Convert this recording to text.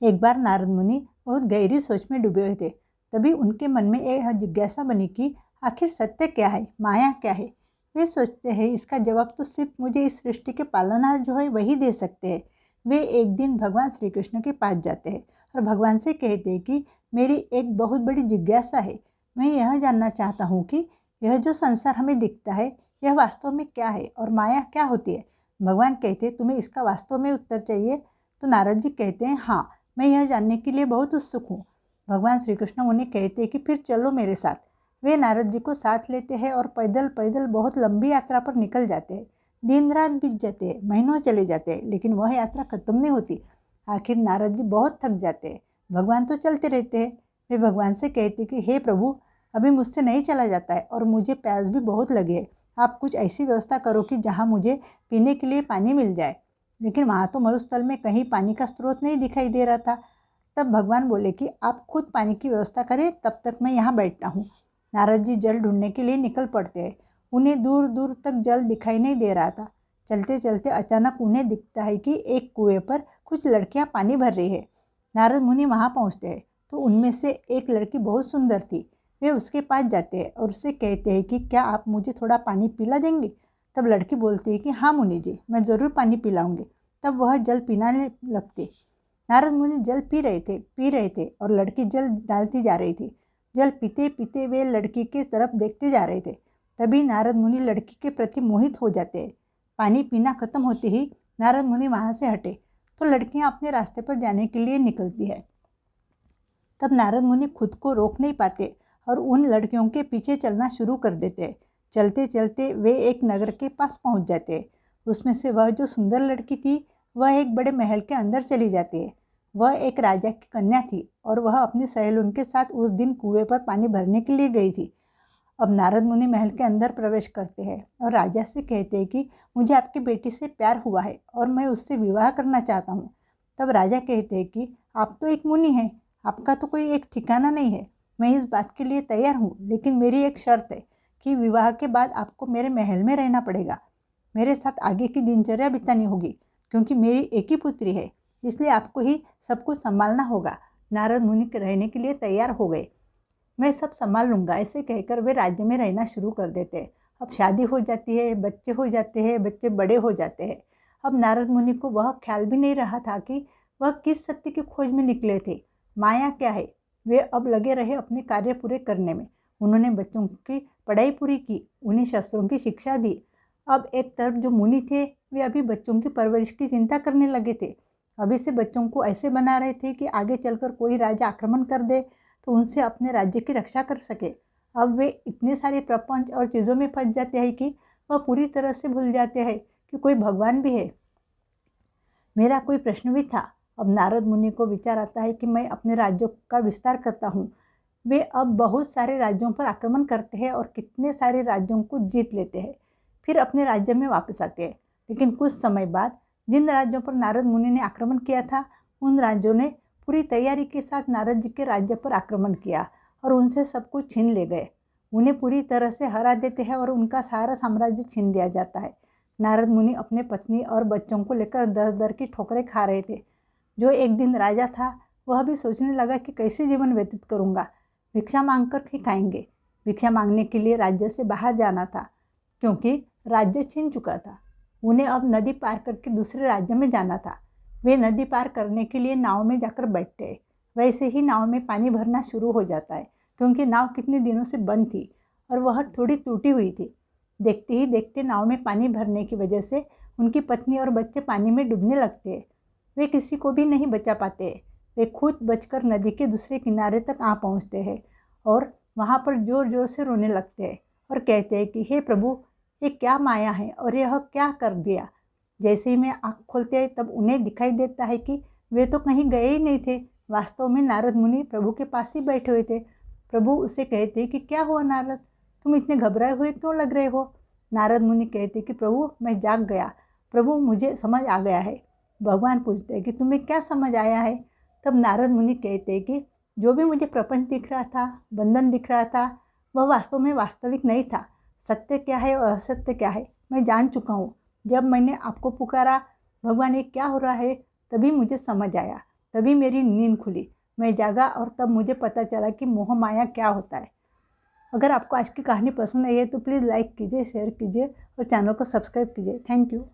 एक बार नारद मुनि बहुत गहरी सोच में डूबे हुए थे। तभी उनके मन में यह जिज्ञासा बनी कि आखिर सत्य क्या है, माया क्या है। वे सोचते हैं इसका जवाब तो सिर्फ मुझे इस सृष्टि के पालनहार जो है वही दे सकते हैं। वे एक दिन भगवान श्री कृष्ण के पास जाते हैं और भगवान से कहते हैं कि मेरी एक बहुत बड़ी जिज्ञासा है। मैं यह जानना चाहता हूँ कि यह जो संसार हमें दिखता है यह वास्तव में क्या है और माया क्या होती है। भगवान कहते हैं तुम्हें इसका वास्तव में उत्तर चाहिए। तो नारद जी कहते हैं हाँ, मैं यह जानने के लिए बहुत उत्सुक हूँ। भगवान श्री कृष्ण उन्हें कहते हैं कि फिर चलो मेरे साथ। वे नारद जी को साथ लेते हैं और पैदल पैदल बहुत लंबी यात्रा पर निकल जाते हैं। दिन रात बीत जाते हैं, महीनों चले जाते हैं, लेकिन वह यात्रा खत्म नहीं होती। आखिर नारद जी बहुत थक जाते हैं। भगवान तो चलते रहते हैं। वे भगवान से कहते हैं कि हे प्रभु, अभी मुझसे नहीं चला जाता है और मुझे प्यास भी बहुत लगी है। आप कुछ ऐसी व्यवस्था करो कि जहाँ मुझे पीने के लिए पानी मिल जाए। लेकिन वहाँ तो मरुस्थल में कहीं पानी का स्रोत नहीं दिखाई दे रहा था। तब भगवान बोले कि आप खुद पानी की व्यवस्था करें, तब तक मैं यहाँ बैठता हूँ। नारद जी जल ढूंढने के लिए निकल पड़ते हैं। उन्हें दूर दूर तक जल दिखाई नहीं दे रहा था। चलते चलते अचानक उन्हें दिखता है कि एक कुएं पर कुछ लड़कियाँ पानी भर रही है। नारद मुनि वहाँ पहुँचते हैं तो उनमें से एक लड़की बहुत सुंदर थी। वे उसके पास जाते हैं और उससे कहते हैं कि क्या आप मुझे थोड़ा पानी पिला देंगे। तब लड़की बोलती है कि हाँ मुनि जी, मैं ज़रूर पानी पिलाऊंगी। तब वह जल पीने लगती। नारद मुनि जल पी रहे थे और लड़की जल डालती जा रही थी। जल पीते पीते वे लड़की के तरफ देखते जा रहे थे। तभी नारद मुनि लड़की के प्रति मोहित हो जाते हैं। पानी पीना खत्म होते ही नारद मुनि वहाँ से हटे तो लड़कियाँ अपने रास्ते पर जाने के लिए निकलती है। तब नारद मुनि खुद को रोक नहीं पाते और उन लड़कियों के पीछे चलना शुरू कर देते हैं। चलते चलते वे एक नगर के पास पहुँच जाते हैं। उसमें से वह जो सुंदर लड़की थी वह एक बड़े महल के अंदर चली जाती है। वह एक राजा की कन्या थी और वह अपनी सहेलियों के साथ उस दिन कुएं पर पानी भरने के लिए गई थी। अब नारद मुनि महल के अंदर प्रवेश करते हैं और राजा से कहते हैं कि मुझे आपकी बेटी से प्यार हुआ है और मैं उससे विवाह करना चाहता हूँ। तब राजा कहते हैं कि आप तो एक मुनि हैं, आपका तो कोई एक ठिकाना नहीं है। मैं इस बात के लिए तैयार हूँ, लेकिन मेरी एक शर्त है कि विवाह के बाद आपको मेरे महल में रहना पड़ेगा। मेरे साथ आगे की दिनचर्या बितानी होगी, क्योंकि मेरी एक ही पुत्री है, इसलिए आपको ही सब कुछ संभालना होगा। नारद मुनि रहने के लिए तैयार हो गए। मैं सब संभाल लूँगा, ऐसे कहकर वे राज्य में रहना शुरू कर देते हैं। अब शादी हो जाती है, बच्चे हो जाते हैं, बच्चे बड़े हो जाते हैं। अब नारद मुनि को वह ख्याल भी नहीं रहा था कि वह किस सत्य की खोज में निकले थे, माया क्या है। वे अब लगे रहे अपने कार्य पूरे करने में। उन्होंने बच्चों की पढ़ाई पूरी की, उन्हें शस्त्रों की शिक्षा दी। अब एक तरफ जो मुनि थे वे अभी बच्चों की परवरिश की चिंता करने लगे थे। अभी से बच्चों को ऐसे बना रहे थे कि आगे चलकर कोई राजा आक्रमण कर दे तो उनसे अपने राज्य की रक्षा कर सके। अब वे इतने सारे प्रपंच और चीज़ों में फंस जाते हैं कि वह पूरी तरह से भूल जाते हैं कि कोई भगवान भी है। मेरा कोई प्रश्न भी था। अब नारद मुनि को विचार आता है कि मैं अपने राज्यों का विस्तार करता हूँ। वे अब बहुत सारे राज्यों पर आक्रमण करते हैं और कितने सारे राज्यों को जीत लेते हैं, फिर अपने राज्य में वापस आते हैं। लेकिन कुछ समय बाद जिन राज्यों पर नारद मुनि ने आक्रमण किया था उन राज्यों ने पूरी तैयारी के साथ नारद जी के राज्य पर आक्रमण किया और उनसे सब कुछ छीन ले गए। उन्हें पूरी तरह से हरा देते हैं और उनका सारा साम्राज्य छीन लिया जाता है। नारद मुनि अपने पत्नी और बच्चों को लेकर दर दर की ठोकरें खा रहे थे। जो एक दिन राजा था वह भी सोचने लगा कि कैसे जीवन व्यतीत करूँगा। भिक्षा मांग कर ही खाएंगे। भिक्षा मांगने के लिए राज्य से बाहर जाना था, क्योंकि राज्य छीन चुका था। उन्हें अब नदी पार करके दूसरे राज्य में जाना था। वे नदी पार करने के लिए नाव में जाकर बैठते। वैसे ही नाव में पानी भरना शुरू हो जाता है, क्योंकि नाव कितने दिनों से बंद थी और वह थोड़ी टूटी हुई थी। देखते ही देखते नाव में पानी भरने की वजह से उनकी पत्नी और बच्चे पानी में डूबने लगते हैं। वे किसी को भी नहीं बचा पाते। वे खुद बचकर नदी के दूसरे किनारे तक आ पहुंचते हैं और वहां पर जोर जोर से रोने लगते हैं और कहते हैं कि हे प्रभु, ये क्या माया है और यह क्या कर दिया। जैसे ही मैं आँख खोलते हैं तब उन्हें दिखाई देता है कि वे तो कहीं गए ही नहीं थे। वास्तव में नारद मुनि प्रभु के पास ही बैठे हुए थे। प्रभु उसे कहते हैं कि क्या हुआ नारद, तुम इतने घबराए हुए क्यों लग रहे हो। नारद मुनि कहते कि प्रभु, मैं जाग गया। प्रभु, मुझे समझ आ गया है। भगवान पूछते हैं कि तुम्हें क्या समझ आया है। तब नारद मुनि कहते हैं कि जो भी मुझे प्रपंच दिख रहा था, बंधन दिख रहा था, वह वास्तव में वास्तविक नहीं था। सत्य क्या है और असत्य क्या है मैं जान चुका हूँ। जब मैंने आपको पुकारा, भगवान ये क्या हो रहा है, तभी मुझे समझ आया। तभी मेरी नींद खुली। मैं जागा और तब मुझे पता चला कि मोह माया क्या होता है। अगर आपको आज की कहानी पसंद आई है तो प्लीज़ लाइक कीजिए, शेयर कीजिए और चैनल को सब्सक्राइब कीजिए। Thank you.